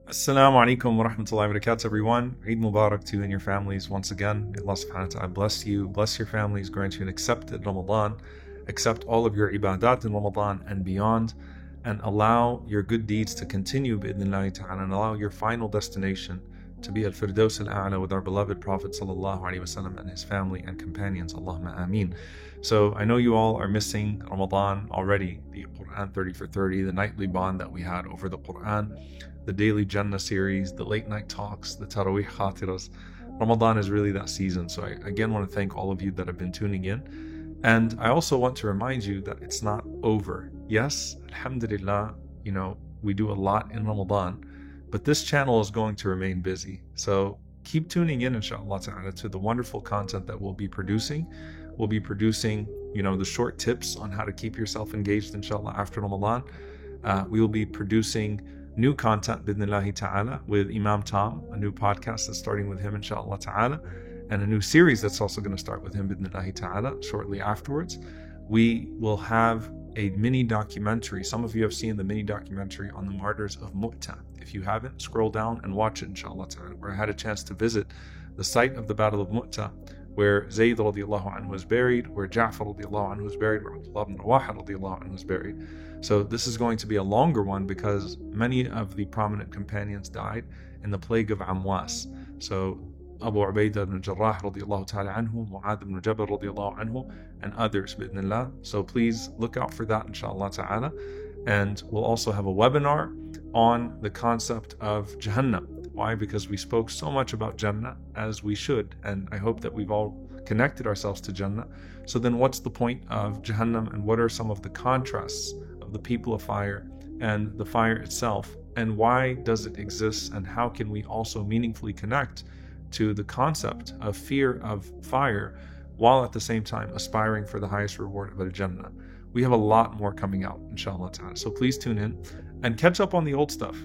Assalamu alaikum wa rahmatullahi wa barakatuh, everyone. Eid Mubarak to you and your families once again. May Allah subhanahu wa ta'ala bless you, bless your families, grant you an accepted Ramadan, accept all of your ibadat in Ramadan and beyond, and allow your good deeds to continue bi'idhnillahi ta'ala, and allow your final destination to be al-Firdaus al-A'la with our beloved Prophet sallallahu alaihi wasallam and his family and companions. Allahumma ameen. So I know you all are missing Ramadan already, the Quran 30 for 30, the nightly bond that we had over the Quran, the daily Jannah series, the late night talks, the Taraweeh Khatiras. Ramadan is really that season. So I again want to thank all of you that have been tuning in. And I also want to remind you that it's not over. Yes, alhamdulillah, we do a lot in Ramadan, but this channel is going to remain busy. So keep tuning in, inshallah ta'ala, to the wonderful content that we'll be producing. We'll be producing, the short tips on how to keep yourself engaged, inshallah, after Ramadan. We will be producing new content, bidnillahi ta'ala, with Imam Tom, a new podcast that's starting with him, inshallah ta'ala, and a new series that's also going to start with him, bidnillahi ta'ala, shortly afterwards. We will have a mini documentary. Some of you have seen the mini documentary on the martyrs of Mu'tah. If you haven't, scroll down and watch it, inshallah ta'ala, where I had a chance to visit the site of the Battle of Mu'tah, where Zayd radiallahu anhu was buried, where Ja'far radiallahu anhu was buried, where Abdullah ibn Rawaha radiallahu anhu was buried. So this is going to be a longer one because many of the prominent companions died in the plague of Amwas. So Abu Ubaidah ibn Jarrah radiallahu ta'ala anhu, Mu'adh ibn Jabal radiallahu anhu, and others, bi'idhnillah. So please look out for that, inshallah ta'ala. And we'll also have a webinar on the concept of Jahannam. Why? Because we spoke so much about Jannah, as we should, and I hope that we've all connected ourselves to Jannah. So then what's the point of Jahannam, and what are some of the contrasts of the people of fire and the fire itself, and why does it exist, and how can we also meaningfully connect to the concept of fear of fire while at the same time aspiring for the highest reward of Al-Jannah. We have a lot more coming out, inshallah ta'ala. So please tune in and catch up on the old stuff.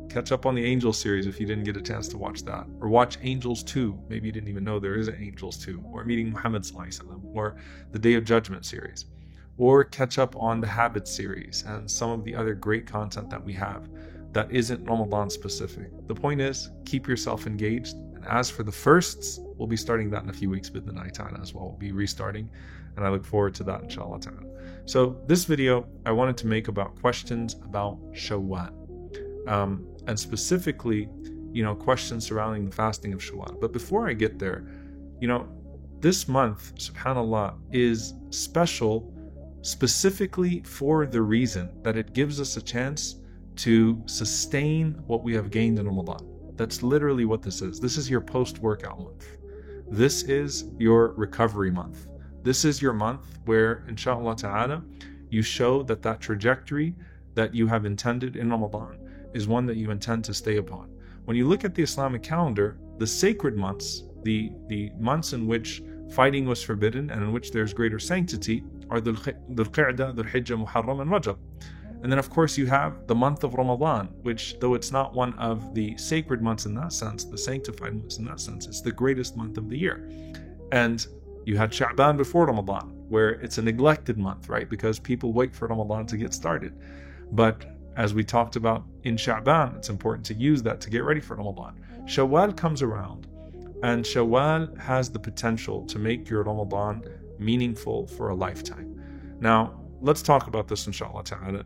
Catch up on the Angels series if you didn't get a chance to watch that. Or watch Angels 2. Maybe you didn't even know there is an Angels 2. Or Meeting Muhammad sallallahu alaihi wasallam. Or the Day of Judgment series. Or catch up on the Habits series and some of the other great content that we have that isn't Ramadan specific. The point is, keep yourself engaged. And as for the firsts, we'll be starting that in a few weeks with the night ta'ala as well. We'll be restarting. And I look forward to that, inshallah ta'ala. So this video I wanted to make about questions about Shawwal. And specifically, questions surrounding the fasting of Shawwal. But before I get there, this month, subhanAllah, is special specifically for the reason that it gives us a chance to sustain what we have gained in Ramadan. That's literally what this is. This is your post-workout month. This is your recovery month. This is your month where, inshallah ta'ala, you show that trajectory that you have intended in Ramadan is one that you intend to stay upon. When you look at the Islamic calendar, the sacred months, the months in which fighting was forbidden and in which there's greater sanctity, are Dhul Qa'dah, Dhul Hijjah, Muharram, and Rajab. And then of course you have the month of Ramadan, which, though it's not one of the sacred months in that sense, the sanctified months in that sense, it's the greatest month of the year. And you had Sha'ban before Ramadan, where it's a neglected month, right? Because people wait for Ramadan to get started. But as we talked about in Sha'ban, it's important to use that to get ready for Ramadan. Shawwal comes around, and Shawwal has the potential to make your Ramadan meaningful for a lifetime. Now, let's talk about this, inshallah ta'ala,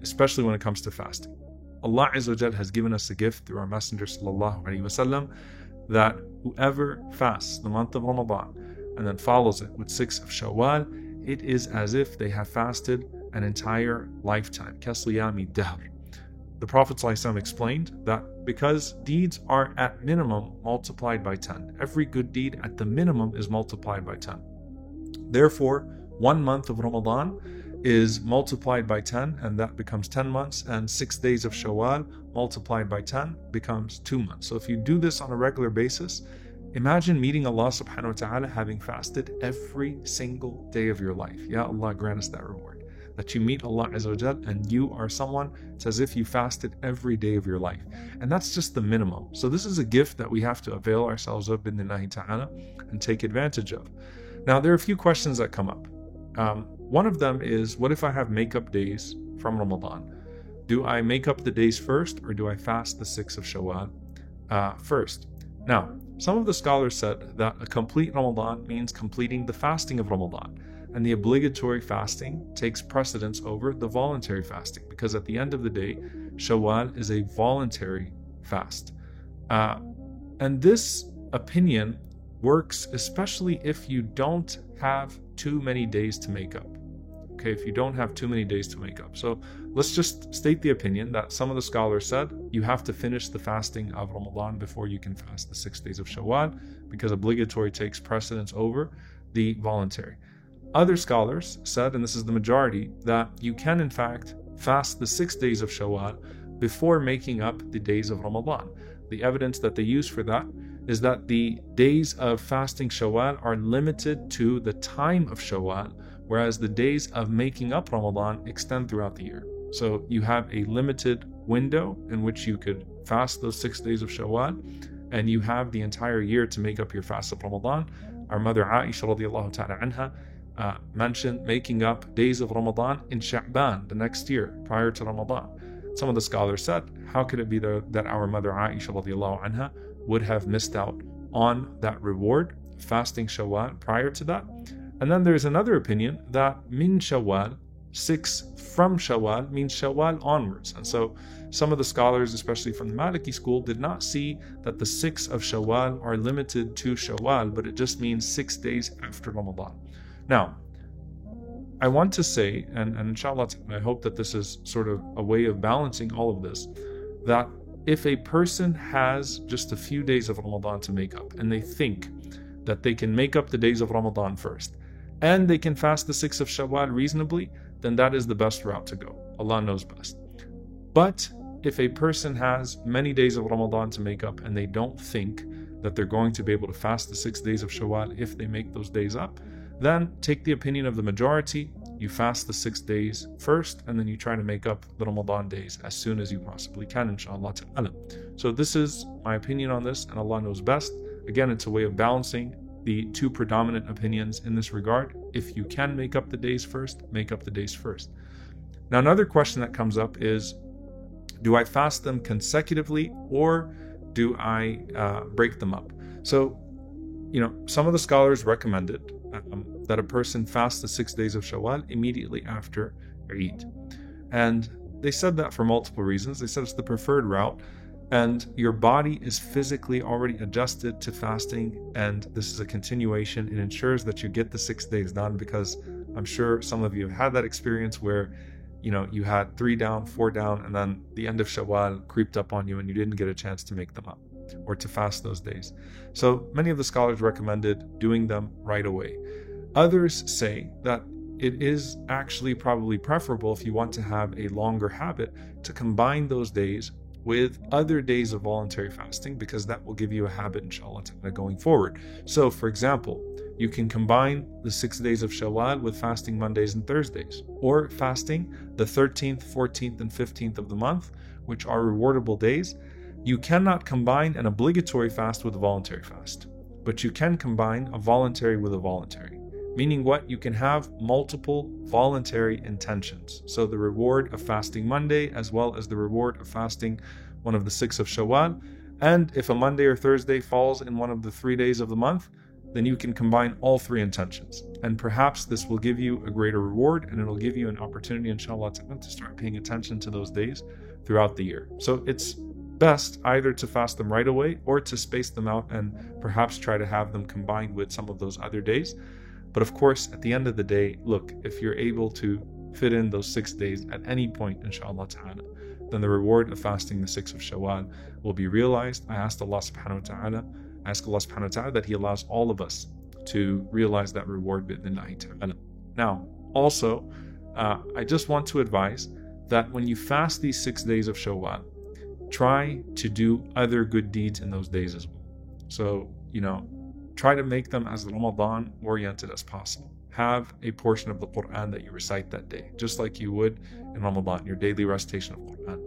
especially when it comes to fasting. Allah Azza wa Jal has given us a gift through our Messenger sallallahu alaihi wasallam that whoever fasts the month of Ramadan and then follows it with 6 of Shawwal, it is as if they have fasted an entire lifetime. Kasiyami dahr. The Prophet ﷺ explained that because deeds are at minimum multiplied by 10. Every good deed at the minimum is multiplied by 10. Therefore, 1 month of Ramadan is multiplied by 10, and that becomes 10 months, and 6 days of Shawwal multiplied by 10 becomes 2 months. So if you do this on a regular basis, imagine meeting Allah subhanahu wa ta'ala having fasted every single day of your life. Ya Allah, grant us that reward. That you meet Allah Azza wa Jal and you are someone, it's as if you fasted every day of your life. And that's just the minimum. So this is a gift that we have to avail ourselves of bidnillahi ta'ala and take advantage of. Now there are a few questions that come up. One of them is, what if I have makeup days from Ramadan? do I make up the days first, or do I fast the 6th of Shawwal first? Now, some of the scholars said that a complete Ramadan means completing the fasting of Ramadan, and the obligatory fasting takes precedence over the voluntary fasting, because at the end of the day, Shawwal is a voluntary fast. And this opinion works especially if you don't have too many days to make up. Okay, if you don't have too many days to make up. So let's just state the opinion that some of the scholars said you have to finish the fasting of Ramadan before you can fast the 6 days of Shawwal, because obligatory takes precedence over the voluntary. Other scholars said, and this is the majority, that you can in fact fast the 6 days of Shawwal before making up the days of Ramadan. The evidence that they use for that is that the days of fasting Shawwal are limited to the time of Shawwal, whereas the days of making up Ramadan extend throughout the year. So you have a limited window in which you could fast those 6 days of Shawwal, and you have the entire year to make up your fast of Ramadan. Our mother Aisha radiallahu ta'ala anha mentioned making up days of Ramadan in Sha'ban, the next year, prior to Ramadan. Some of the scholars said, how could it be that our mother Aisha radiallahu anha would have missed out on that reward, fasting Shawwal prior to that? And then there's another opinion that min Shawwal, 6 from Shawwal, means Shawwal onwards. And so some of the scholars, especially from the Maliki school, did not see that the 6 of Shawwal are limited to Shawwal, but it just means 6 days after Ramadan. Now, I want to say, and inshallah, I hope that this is sort of a way of balancing all of this, that if a person has just a few days of Ramadan to make up, and they think that they can make up the days of Ramadan first, and they can fast the 6th of Shawwal reasonably, then that is the best route to go. Allah knows best. But if a person has many days of Ramadan to make up, and they don't think that they're going to be able to fast the 6 days of Shawwal if they make those days up, then take the opinion of the majority. You fast the 6 days first, and then you try to make up the Ramadan days as soon as you possibly can, inshallah ta'ala. So this is my opinion on this, and Allah knows best. Again, it's a way of balancing the two predominant opinions in this regard. If you can make up the days first, make up the days first. Now, another question that comes up is, do I fast them consecutively, or do I break them up? So, some of the scholars recommended that a person fast the 6 days of Shawwal immediately after Eid. And they said that for multiple reasons. They said it's the preferred route, and your body is physically already adjusted to fasting, and this is a continuation. It ensures that you get the 6 days done, because I'm sure some of you have had that experience where you had 3 down, 4 down, and then the end of Shawwal creeped up on you and you didn't get a chance to make them up or to fast those days. So many of the scholars recommended doing them right away. Others say that it is actually probably preferable, if you want to have a longer habit, to combine those days with other days of voluntary fasting, because that will give you a habit, inshallah, going forward. So, for example, you can combine the 6 days of Shawwal with fasting Mondays and Thursdays, or fasting the 13th, 14th, and 15th of the month, which are rewardable days. You cannot combine an obligatory fast with a voluntary fast, but you can combine a voluntary with a voluntary. Meaning what? You can have multiple voluntary intentions. So the reward of fasting Monday, as well as the reward of fasting one of the 6 of Shawwal. And if a Monday or Thursday falls in one of the 3 days of the month, then you can combine all 3 intentions. And perhaps this will give you a greater reward, and it'll give you an opportunity, inshallah, to start paying attention to those days throughout the year. So it's best either to fast them right away, or to space them out and perhaps try to have them combined with some of those other days. But of course, at the end of the day, look, if you're able to fit in those 6 days at any point, inshallah ta'ala, then the reward of fasting the 6 of Shawwal will be realized. I ask Allah subhanahu wa ta'ala that He allows all of us to realize that reward bi'idhnillahi ta'ala. Now, also, I just want to advise that when you fast these 6 days of Shawwal, try to do other good deeds in those days as well. So, try to make them as Ramadan oriented as possible. Have a portion of the Quran that you recite that day, just like you would in Ramadan, your daily recitation of Quran.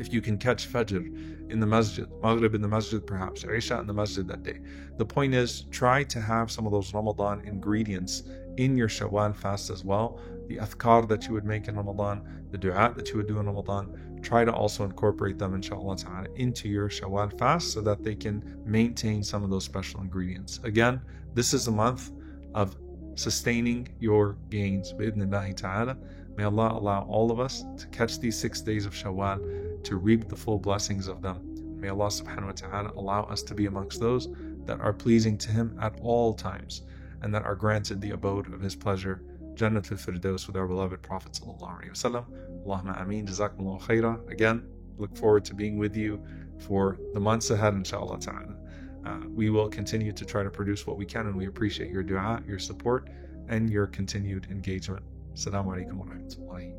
If you can catch Fajr in the masjid, Maghrib in the masjid perhaps, Isha in the masjid that day. The point is, try to have some of those Ramadan ingredients in your Shawwal fast as well. The adhkar that you would make in Ramadan, the dua that you would do in Ramadan, try to also incorporate them inshallah ta'ala into your Shawwal fast so that they can maintain some of those special ingredients. Again, this is a month of sustaining your gains bi'idhnillahi ta'ala. May Allah allow all of us to catch these 6 days of Shawwal, to reap the full blessings of them. May Allah subhanahu wa ta'ala allow us to be amongst those that are pleasing to Him at all times and that are granted the abode of His pleasure, Jannatul Firdaus, with our beloved Prophet sallallahu alaihi wasallam. Allahumma ameen. Jazakumullahu khairah. Again, look forward to being with you for the months ahead, inshallah ta'ala. We will continue to try to produce what we can, and we appreciate your dua, your support, and your continued engagement. Assalamu alaikum wa rahmatullahi